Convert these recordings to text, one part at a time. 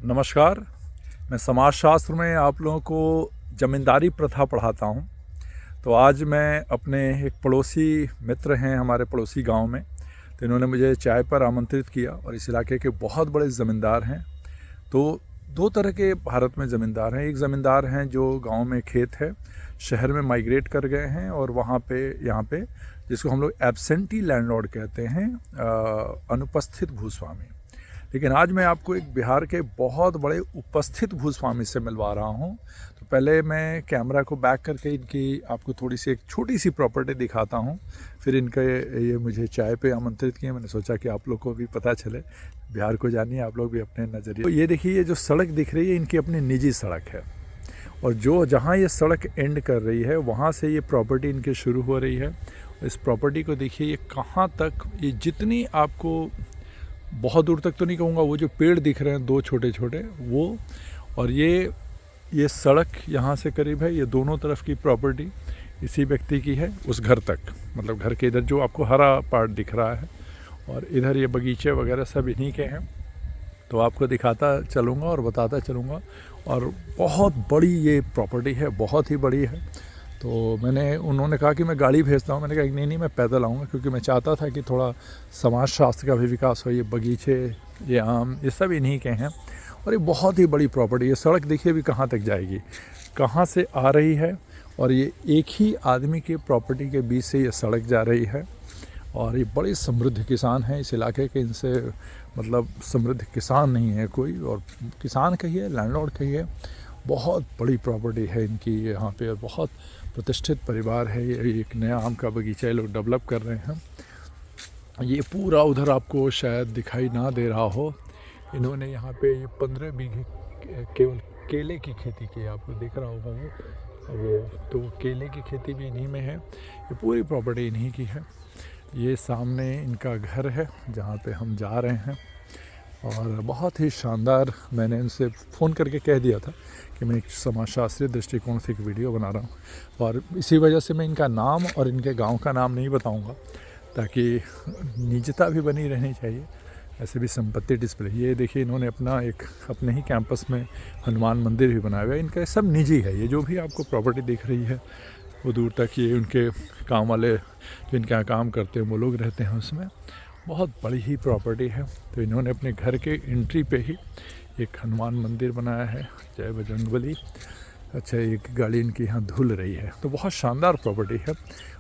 नमस्कार। मैं समाजशास्त्र में आप लोगों को ज़मींदारी प्रथा पढ़ाता हूँ। तो आज मैं अपने एक पड़ोसी मित्र हैं हमारे पड़ोसी गांव में, तो इन्होंने मुझे चाय पर आमंत्रित किया और इस इलाके के बहुत बड़े ज़मींदार हैं। तो दो तरह के भारत में ज़मींदार हैं। एक ज़मींदार हैं जो गांव में खेत है, शहर में माइग्रेट कर गए हैं और वहाँ पे यहाँ पे जिसको हम लोग एब्सेंटी लैंडलॉर्ड कहते हैं, अनुपस्थित भूस्वामी। लेकिन आज मैं आपको एक बिहार के बहुत बड़े उपस्थित भूस्वामी से मिलवा रहा हूं। तो पहले मैं कैमरा को बैक करके इनकी आपको थोड़ी सी एक छोटी सी प्रॉपर्टी दिखाता हूं। फिर इनके ये मुझे चाय पे आमंत्रित किए, मैंने सोचा कि आप लोग को भी पता चले, बिहार को जानिए आप लोग भी अपने नज़रिए। तो ये देखिए, ये जो सड़क दिख रही है इनकी अपनी निजी सड़क है और जो जहाँ ये सड़क एंड कर रही है वहाँ से ये प्रॉपर्टी इनके शुरू हो रही है। इस प्रॉपर्टी को देखिए, ये कहाँ तक, ये जितनी आपको बहुत दूर तक तो नहीं कहूँगा, वो जो पेड़ दिख रहे हैं दो छोटे छोटे वो, और ये सड़क यहाँ से करीब है, ये दोनों तरफ की प्रॉपर्टी इसी व्यक्ति की है उस घर तक, मतलब घर के इधर जो आपको हरा पार्ट दिख रहा है और इधर ये बगीचे वगैरह सब इन्हीं के हैं। तो आपको दिखाता चलूँगा और बताता चलूँगा। और बहुत बड़ी ये प्रॉपर्टी है, बहुत ही बड़ी है। तो उन्होंने कहा कि मैं गाड़ी भेजता हूँ, मैंने कहा नहीं मैं पैदल आऊँगा, क्योंकि मैं चाहता था कि थोड़ा समाजशास्त्र का भी विकास हो। ये बगीचे, ये आम, ये सब इन्हीं के हैं और ये बहुत ही बड़ी प्रॉपर्टी। ये सड़क देखिए भी कहाँ तक जाएगी, कहाँ से आ रही है, और ये एक ही आदमी के प्रॉपर्टी के बीच से ये सड़क जा रही है। और ये बड़े समृद्ध किसान हैं इस इलाके के, इनसे मतलब समृद्ध किसान नहीं है कोई, और किसान कहिए, लैंडलॉर्ड कहिए। बहुत बड़ी प्रॉपर्टी है इनकी यहाँ पे और बहुत प्रतिष्ठित परिवार है। ये एक नया आम का बगीचा ये लोग डेवलप कर रहे हैं। ये पूरा उधर आपको शायद दिखाई ना दे रहा हो, इन्होंने यहाँ पे ये 15 बीघे केवल केले की खेती की है, आपको दिख रहा होगा वो। तो केले की खेती भी इन्हीं में है, ये पूरी प्रॉपर्टी इन्हीं की है। ये सामने इनका घर है जहाँ पे हम जा रहे हैं और बहुत ही शानदार। मैंने उनसे फ़ोन करके कह दिया था कि मैं एक समाजशास्त्रीय दृष्टिकोण से एक वीडियो बना रहा हूँ और इसी वजह से मैं इनका नाम और इनके गांव का नाम नहीं बताऊंगा, ताकि निजता भी बनी रहनी चाहिए, ऐसे भी संपत्ति डिस्प्ले। ये देखिए, इन्होंने अपने ही कैंपस में हनुमान मंदिर भी बनाया हुआ है। इनका सब निजी है। ये जो भी आपको प्रॉपर्टी दिख रही है वो दूर तक ये उनके काम वाले जो इनके यहाँ काम करते हैं वो लोग रहते हैं उसमें। बहुत बड़ी ही प्रॉपर्टी है। तो इन्होंने अपने घर के एंट्री पे ही एक हनुमान मंदिर बनाया है, जय बजरंगबली। अच्छा, एक गाड़ी इनकी यहाँ धुल रही है। तो बहुत शानदार प्रॉपर्टी है।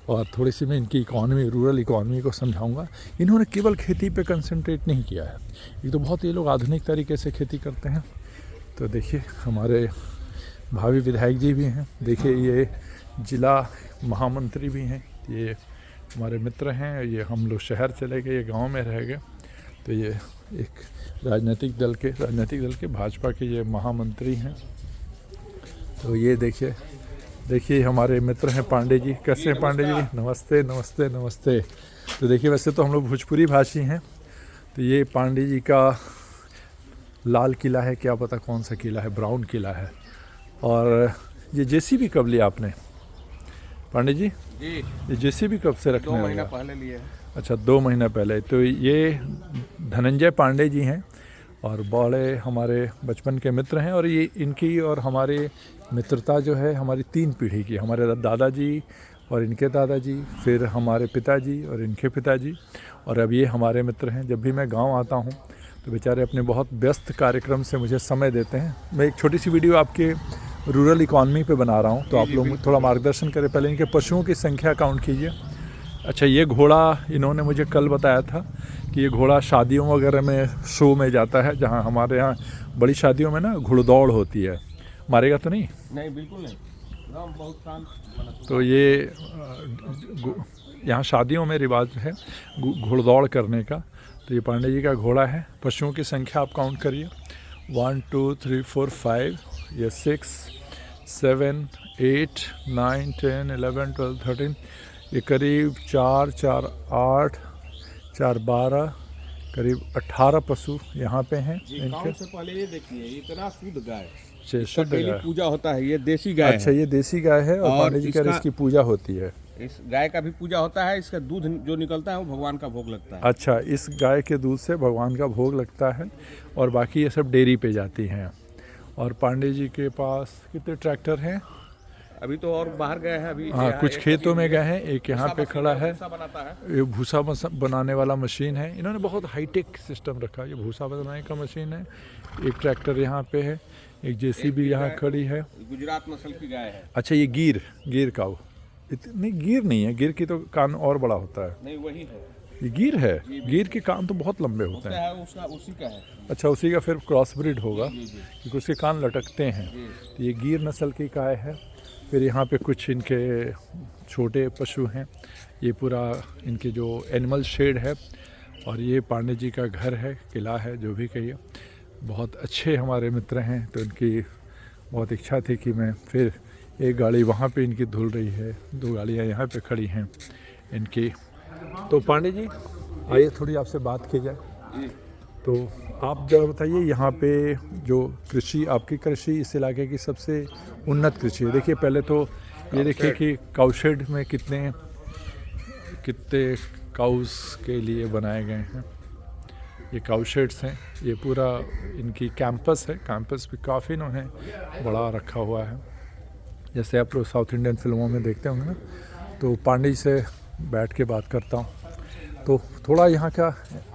और थोड़ी सी मैं इनकी इकॉनमी, रूरल इकॉनमी को समझाऊंगा। इन्होंने केवल खेती पे कंसंट्रेट नहीं किया है, एक तो बहुत ये लोग आधुनिक तरीके से खेती करते हैं। तो देखिए, हमारे भावी विधायक जी भी हैं, देखिए ये जिला महामंत्री भी हैं, ये हमारे मित्र हैं। ये हम लोग शहर चले गए, ये गांव में रह गए। तो ये एक राजनीतिक दल के भाजपा के ये महामंत्री हैं। तो ये देखिए हमारे मित्र हैं पांडे जी। कैसे हैं पांडे जी? नमस्ते नमस्ते नमस्ते। तो देखिए, वैसे तो हम लोग भोजपुरी भाषी हैं। तो ये पांडे जी का लाल किला है, क्या पता कौन सा किला है, ब्राउन किला है। और ये जेसीबी कब लिया आपने पांडे जी? ये जेसीबी कब से रखने? 2 महीना पहले लिए। अच्छा, 2 महीना पहले। तो ये धनंजय पांडे जी हैं और बड़े हमारे बचपन के मित्र हैं। और ये इनकी और हमारी मित्रता जो है हमारी 3 पीढ़ी की, हमारे दादाजी और इनके दादाजी, फिर हमारे पिताजी और इनके पिताजी, और अब ये हमारे मित्र हैं। जब भी मैं गांव आता हूं तो बेचारे अपने बहुत व्यस्त कार्यक्रम से मुझे समय देते हैं। मैं एक छोटी सी वीडियो आपके रूरल इकॉनमी पे बना रहा हूँ, तो आप लोग थोड़ा मार्गदर्शन करें। पहले इनके पशुओं की संख्या काउंट कीजिए। अच्छा, ये घोड़ा इन्होंने मुझे कल बताया था कि ये घोड़ा शादियों वगैरह में शो में जाता है, जहाँ हमारे यहाँ बड़ी शादियों में ना घुड़दौड़ होती है। मारेगा तो नहीं? नहीं, बिल्कुल नहीं, बहुत शांत। तो ये यहाँ शादियों में रिवाज है घुड़दौड़ करने का। तो ये पांडे जी का घोड़ा है। पशुओं की संख्या आप काउंट करिए, 1 2 3 4 5, ये 6 7 8 9 10 11 12 13, ये करीब 4 4 8 4 12, करीब 18 पशु यहाँ पे हैं इनके। से पहले ये देखिए, इतना शुद्ध गाय, शुद्ध गाय पूजा होता है। ये देसी गाय। अच्छा, ये देसी गाय है और पांडे जी का इसकी पूजा होती है। इस गाय का भी पूजा होता है, इसका दूध जो निकलता है वो भगवान का भोग लगता है। अच्छा, इस गाय के दूध से भगवान का भोग लगता है और बाकी ये सब डेयरी पे जाती हैं। और पांडे जी के पास कितने ट्रैक्टर हैं? अभी तो और बाहर गए हैं अभी। हाँ, यहाँ कुछ एक खेतों में लगी गए हुई हैं, एक यहाँ भूसा पे मशीन खड़ा है। भूसा बनाता है। ये भूसा बनाने वाला मशीन है। इन्होंने बहुत हाईटेक सिस्टम रखा है। ये भूसा बनाने का मशीन है। एक ट्रैक्टर यहाँ पे है, एक जेसीबी यहाँ खड़ी है। गुजरात नस्ल की गाय है। अच्छा, ये गिर काऊ? नहीं, गिर नहीं है। गिर की तो कान और बड़ा होता है। नहीं, वही है। ये गिर है। गिर के कान तो बहुत लंबे होते उसका हैं। है, उसका उसी का है। अच्छा, उसी का फिर क्रॉस ब्रीड होगा, जी, जी। क्योंकि उसके कान लटकते हैं। जी। तो ये गिर नस्ल की गाय है। फिर यहाँ पे कुछ इनके छोटे पशु हैं। ये पूरा इनके जो एनिमल शेड है। और ये पांडे जी का घर है, किला है, जो भी कहिए। बहुत अच्छे हमारे मित्र हैं, तो इनकी बहुत इच्छा थी कि मैं फिर एक गाड़ी वहाँ पे इनकी धुल रही है, 2 गाड़ियाँ यहाँ पे खड़ी हैं इनकी। तो पांडे जी, आइए थोड़ी आपसे बात की जाए। जी। तो आप जरा बताइए, यहाँ पे जो कृषि, आपकी कृषि इस इलाके की सबसे उन्नत कृषि है। देखिए, पहले तो ये देखिए कि काउशेड में कितने काउस के लिए बनाए गए हैं। ये काउशेड्स हैं। ये पूरा इनकी कैंपस है। कैंपस भी काफ़ी इन्होंने बड़ा रखा हुआ है। जैसे आप लोग साउथ इंडियन फिल्मों में देखते होंगे ना। तो पांडे जी से बैठ के बात करता हूँ, तो थोड़ा यहाँ का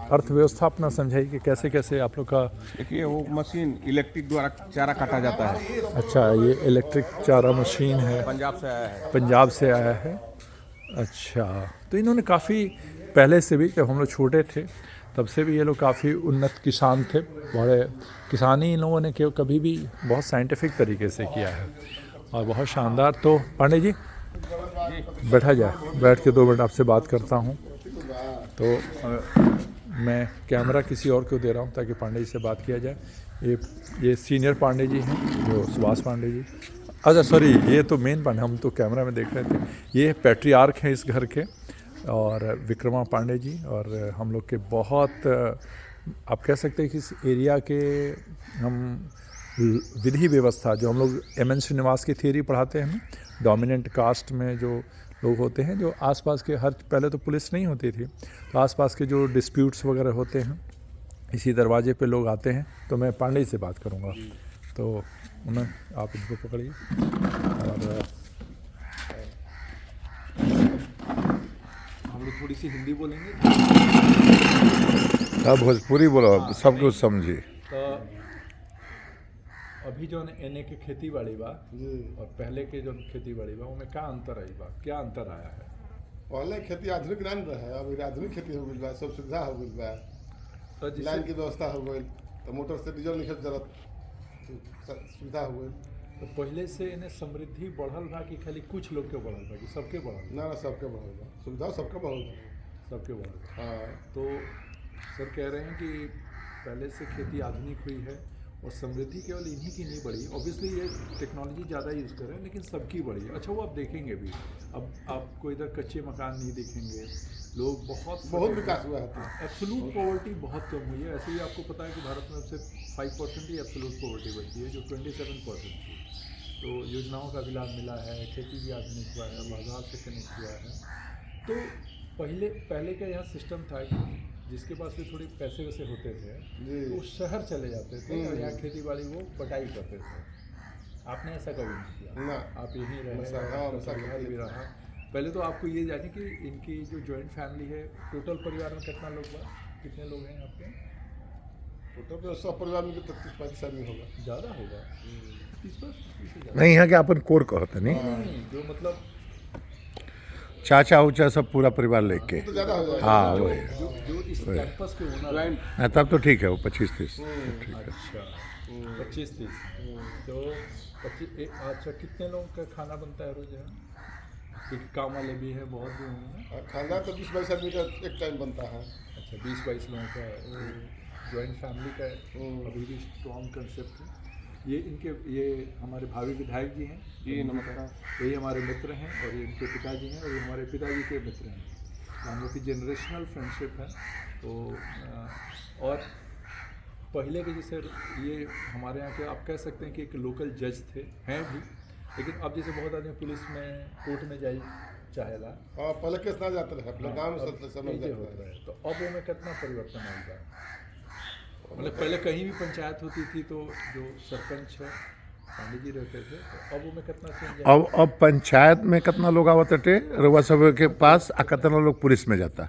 अर्थव्यवस्था अपना समझाइए कि कैसे कैसे आप लोग का। देखिए, वो मशीन इलेक्ट्रिक द्वारा चारा काटा जाता है। अच्छा, ये इलेक्ट्रिक चारा मशीन है, पंजाब से आया है। पंजाब से आया है। अच्छा, तो इन्होंने काफ़ी पहले से भी, जब हम लोग छोटे थे तब से भी ये लोग काफ़ी उन्नत किसान थे। बड़े किसानी इन लोगों ने कभी भी बहुत साइंटिफिक तरीके से किया है और बहुत शानदार। तो पांडे जी, बैठा जाए, बैठ के 2 मिनट आपसे बात करता हूँ। तो मैं कैमरा किसी और को दे रहा हूँ ताकि पांडे जी से बात किया जाए। ये सीनियर पांडे जी हैं, जो सुभाष पांडे जी। अच्छा, सॉरी, ये तो मेन पांडे, हम तो कैमरा में देख रहे थे। ये पैट्रियार्क हैं इस घर के, और विक्रमा पांडे जी। और हम लोग के बहुत, आप कह सकते हैं कि इस एरिया के हम विधि व्यवस्था, जो हम लोग एम.एन. श्रीनिवास की थियरी पढ़ाते हैं, डोमिनेंट कास्ट में जो लोग होते हैं, जो आसपास के पहले तो पुलिस नहीं होती थी, तो आसपास के जो डिस्प्यूट्स वगैरह होते हैं, इसी दरवाजे पे लोग आते हैं। तो मैं पांडे जी से बात करूँगा। तो उन्हें आप इनको पकड़िए और हम लोग थोड़ी सी हिंदी बोलेंगे। अब भोजपुरी बोलो, सब कुछ समझी। तो अभी जो एने के खेती बाड़ी बा और पहले के जो खेती बाड़ी बा, उनमें क्या अंतर आई बा, क्या अंतर आया है? पहले खेती आधुनिक नहीं रहे, अब आधुनिक खेती हो गई बा, सब सुविधा हो गई बा, तो लाइन की व्यवस्था हो गई, तो मोटर से डीजल नहीं जरूरत, सुविधा हो गई। तो पहले से इन्हें समृद्धि बढ़ल बा कि खाली कुछ लोग के बढ़ल बा, कि सबके बढ़ल बा? ना सबके बढ़ल बा, सुविधा सबके बढ़ल बा। सबके बढ़ल बा। हाँ, तो सर कह रहे हैं कि पहले से खेती आधुनिक हुई है और समृद्धि केवल इन्हीं की नहीं बढ़ी। ऑब्वियसली ये टेक्नोलॉजी ज़्यादा यूज़ कर रहे हैं, लेकिन सबकी बढ़ी है। अच्छा, वो आप देखेंगे भी, अब आपको इधर कच्चे मकान नहीं दिखेंगे, लोग बहुत विकास हुआ है। एब्सोलूट पॉवर्टी बहुत कम हुई है। ऐसे ही आपको पता है कि भारत में सिर्फ 5% ही एब्सोलूट पॉवर्टी बढ़ती है, जो 27% थी। तो योजनाओं का भी लाभ मिला है, खेती भी आधुनिक हुआ है, बाजार से कनेक्ट हुआ है। तो पहले का यह सिस्टम था कि जिसके पास भी थोड़े पैसे वैसे होते थे, वो शहर चले जाते थे और यहाँ खेती बाड़ी वो बटाई करते थे। आपने ऐसा कभी नहीं किया ना, आप यहीं रहे, हाँ, आपका परिवार भी रहा। पहले तो आपको ये जाने कि इनकी जो जॉइंट फैमिली है, टोटल परिवार में कितना लोग बा, कितने लोग हैं आपके? टोटल सब परिवार में 33-35 आदमी होगा। ज़्यादा होगा, 30-35 नहीं, यहाँ के अपन कोर कहते नहीं, नहीं, जो मतलब चाचा उचा सब पूरा परिवार लेके। तो ज़्यादा हो जाएगा। हाँ, वही। जो इस कैंपस के ओनर हैं। हाँ, तब तो ठीक है, वो 25-30 ठीक है। अच्छा, 25-30। तो 25, अच्छा, कितने लोगों का खाना बनता है रोज यहाँ? क्योंकि काम वाले भी हैं, बहुत भी होंगे ना। खाना तो 20-22 आदमी का एक टाइम बनता है। अच्छा, 20-22 लोगों का जॉइंट फैमिली का अभी भी स्ट्रॉन्ग कंसेप्ट है। ये हमारे भावी विधायक जी हैं। जी, नमस्कार। ये हमारे मित्र हैं और ये इनके पिताजी हैं और ये हमारे पिताजी के मित्र हैं। तो हम लोग की जनरेशनल फ्रेंडशिप है। तो और पहले के जैसे ये हमारे यहाँ के, आप कह सकते हैं कि एक लोकल जज थे, हैं भी, लेकिन अब जैसे बहुत आदमी पुलिस में, कोर्ट में चाहेला हाँ पहले केस ना जाते रहे अपने गाँव में समय ये जाता होता है है। तो अब वो में कितना परिवर्तन आएगा? मतलब पहले कहीं भी पंचायत होती थी तो जो सरपंच है पांडे जी रहते थे, तो अब वो में कितना चेंज है? अब पंचायत में कितना लोग आवत टे रउआ सब के पास आ कितना लोग पुलिस में जाता।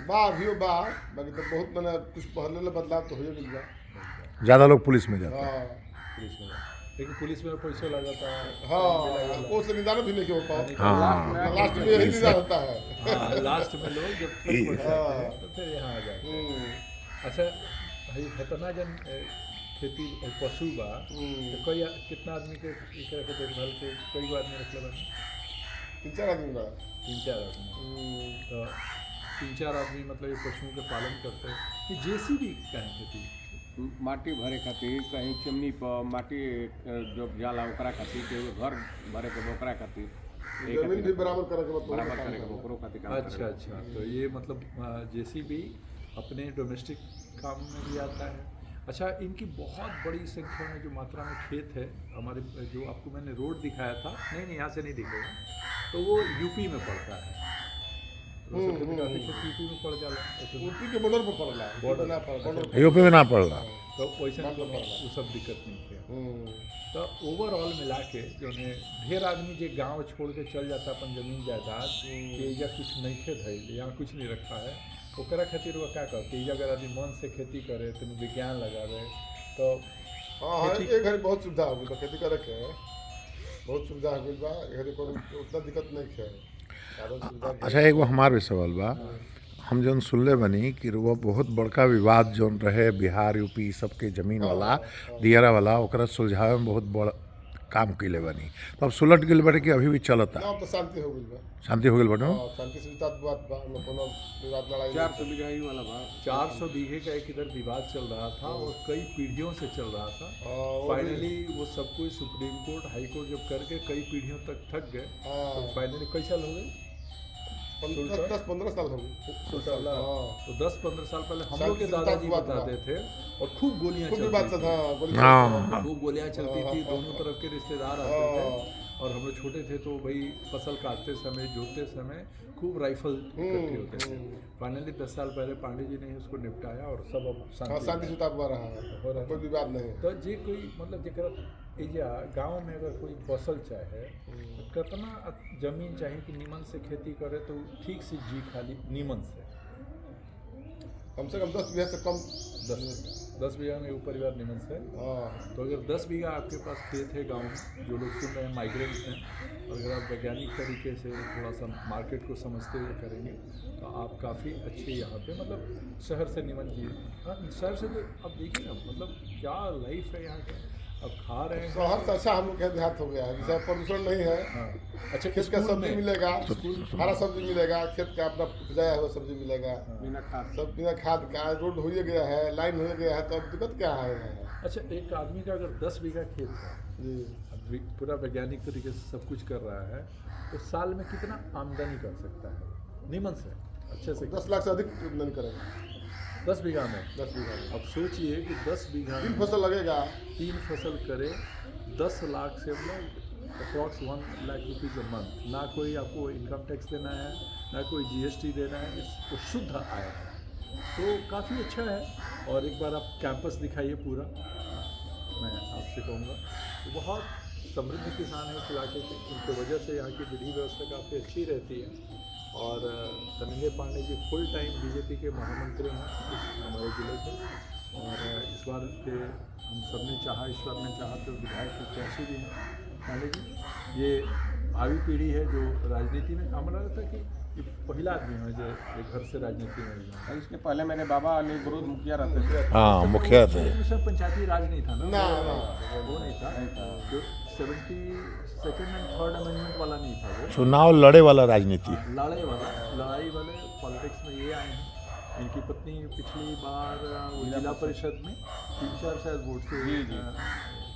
बा अभी बा बाकी तो बहुत मैंने कुछ पहले ले बदलाव तो हो गई बा। ज़्यादा लोग पुलिस में जाता। हाँ पुलिस में, लेकिन पुलिस में पैसा लगाता है। हाँ को से निदान भी नहीं हो पाओ। हाँ लास्ट में यही निदान होता है। हाँ, लास्ट में लोग जब थक पड़ जाते हैं तो फिर यहाँ आ जाते हैं। हम्म, अच्छा भाई इतना जन खेती पशु बा तो कई कितना आदमी के एकरा के देखभाल के कई गो आदमी रखले बानी? 3-4 आदमी बा। 3-4 आदमी। हम्म, तो 3-4 आदमी मतलब ये पशुओं के पालन करते हैं। ये जेसीबी कहाँ खेती? माटी भरे खातिर कहीं चिमनी पर माटी जो जाला ओकरा खातिर केहू घर भरे के ओकरा खातिर जमीन भी बराबर करे के मतलब बराबर करे के ओकरो खातिर काम अच्छा अच्छा, तो ये मतलब जेसीबी अपने डोमेस्टिक काम में भी आता है। अच्छा, इनकी बहुत बड़ी संख्या में जो मात्रा में खेत है हमारे, जो आपको मैंने रोड दिखाया था, नहीं यहाँ से नहीं दिखेगा, तो वो यूपी में पड़ता है। यूपी में पड़ जाला ऐसे ऊटी के बॉर्डर पर पड़ला बॉर्डर ना बॉर्डर यूपी में ना पड़ला। तो वैसे वो सब दिक्कत नहीं है। तो ओवरऑल मिला के जो ने ढेर आदमी जो गांव छोड़ के चल जाता अपन जमीन जायदाद कि या कुछ नहीं खेत है यहाँ कुछ नहीं रखा है, ओकरा खातिर वो क्या करते हैं अगर आदमी मन से खेती करे तो विज्ञान लगावे तो हाँ एक घड़ी बहुत सुविधा हो गई बा खेती करे के बहुत सुविधा हो गई बा। घड़ी को उतना दिक्कत नहीं है साधन सुविधा। अच्छा एगो हमार भी सवाल बा, हम जौन सुनले बनी कि वो बहुत बड़का विवाद जौन रहे बिहार यूपी सबके जमीन वाला दियारा वाला ओकरा सुलझावे में बहुत बड़ा काम कैले बनी, तो अब सुलट गई बाटे कि अभी भी चलता? गाँव तो शांति हो गई बा। शांति हो गई बाटे? हाँ, शांति से बात बात बा न कोनो विवाद लड़ाई 400 बीघा ही वाला बा। 400 बीघे का एक इधर विवाद चल रहा था और कई पीढ़ियों से चल रहा था। वो फाइनली वो सब कुछ सुप्रीम कोर्ट हाई कोर्ट जब करके कई पीढ़ियों तक थक गए तो फाइनली कई साल हो गए? 10-15 साल हो गई। तो 10-15 साल पहले हम लोग के दादाजी बताते थे और खूब गोलियां खूब चलती बात थी। हाँ गोली हाँ खूब गोलियां चलती थी, दोनों तरफ के रिश्तेदार आते थे और हम लोग छोटे थे तो भाई फसल काटते समय जोतते समय खूब राइफल इकट्ठे होते थे। फाइनली 10 साल पहले पांडे जी ने उसको निपटाया और सब अब हाँ शांति से हुआ रहा है, कोई विवाद नहीं है। तो जे कोई मतलब जेकर एजा गाँव में अगर कोई फसल चाहे तो कितना जमीन चाहिए कि नीमन से खेती करे तो ठीक से जी खाली नीमन से कम से कम 10 बीघा से कम 10 बीघा में ऊपर परिवार निमन से। हाँ तो अगर 10 बीघा आपके पास खेत है गांव में, जो लोग सुन रहे हैं माइग्रेंट्स हैं, और अगर आप वैज्ञानिक तरीके से थोड़ा सा मार्केट को समझते हुए करेंगे तो आप काफ़ी अच्छे यहाँ पे मतलब शहर से निमन जी। हाँ शहर से तो अब देखिए ना मतलब क्या लाइफ है यहाँ का, अब खा रहे हैं। शहर से अच्छा हम लोग का देहात हो गया है, जैसे प्रदूषण नहीं है। हाँ अच्छा, खेत का सब्जी मिलेगा, हरा सब्जी मिलेगा, खेत का अपना उपजाया हुआ सब्जी मिलेगा, बिना खाद सब बिना खाद का। रोड हो गया है, लाइन हो गया है, तो अब दिक्कत क्या है? अच्छा, एक आदमी का अगर 10 बीघा खेत है जी अब पूरा वैज्ञानिक तरीके से सब कुछ कर रहा है तो साल में कितना आमदनी कर सकता है नीमन से अच्छे से? 10 लाख से अधिक नहीं करेगा 10 बीघा में। 10 बीघा में अब सोचिए कि 10 बीघा 3 में फसल लगेगा। 3 फसल करे 10 लाख से मतलब approx 1 lakh rupees a month. ना कोई आपको इनकम टैक्स देना है, ना कोई जीएसटी देना है, इसको शुद्ध आय है तो काफ़ी अच्छा है। और एक बार आप कैंपस दिखाइए पूरा, मैं आपसे कहूँगा तो बहुत समृद्ध किसान है इस इलाके के, उनकी वजह से यहाँ की विधि व्यवस्था काफ़ी अच्छी रहती है। और Dhananjay Pandey ji full time BJP के महामंत्री हैं हमारे ज़िले के, और इस बार के हम सब ने चाहा, ईश्वर ने चाहा तो विधायक प्रत्याशी भी हैं पांडे जी। ये भावी पीढ़ी है जो राजनीति में, हमें लगता है कि ये पहला आदमी है जो एक घर से राजनीति में गया। और इसके पहले मेरे बाबा निगुरुद मुखिया रहते थे। हाँ मुखिया थे। उसमें पंचायती राज नहीं था ना, ना, वो नहीं था जो 72nd एंड 3rd अमेंडमेंट वाला नहीं था वो, चुनाव लड़े वाला राजनीति। लड़ाई वाले पॉलिटिक्स में ये आए हैं। इनकी पत्नी पिछली बार वो जिला परिषद में 3-4 शायद वोट से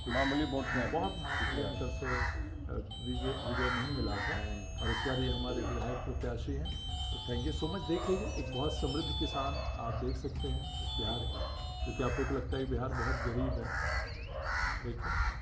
मामूली वोट में बहुत मामूली अंतर से विजय नहीं मिला था, और इस बार ये हमारे विधायक प्रत्याशी हैं। तो थैंक यू सो मच। देख लीजिए एक बहुत समृद्ध किसान आप देख सकते हैं बिहार, क्योंकि आपको लगता है बिहार बहुत गरीब है। देखिए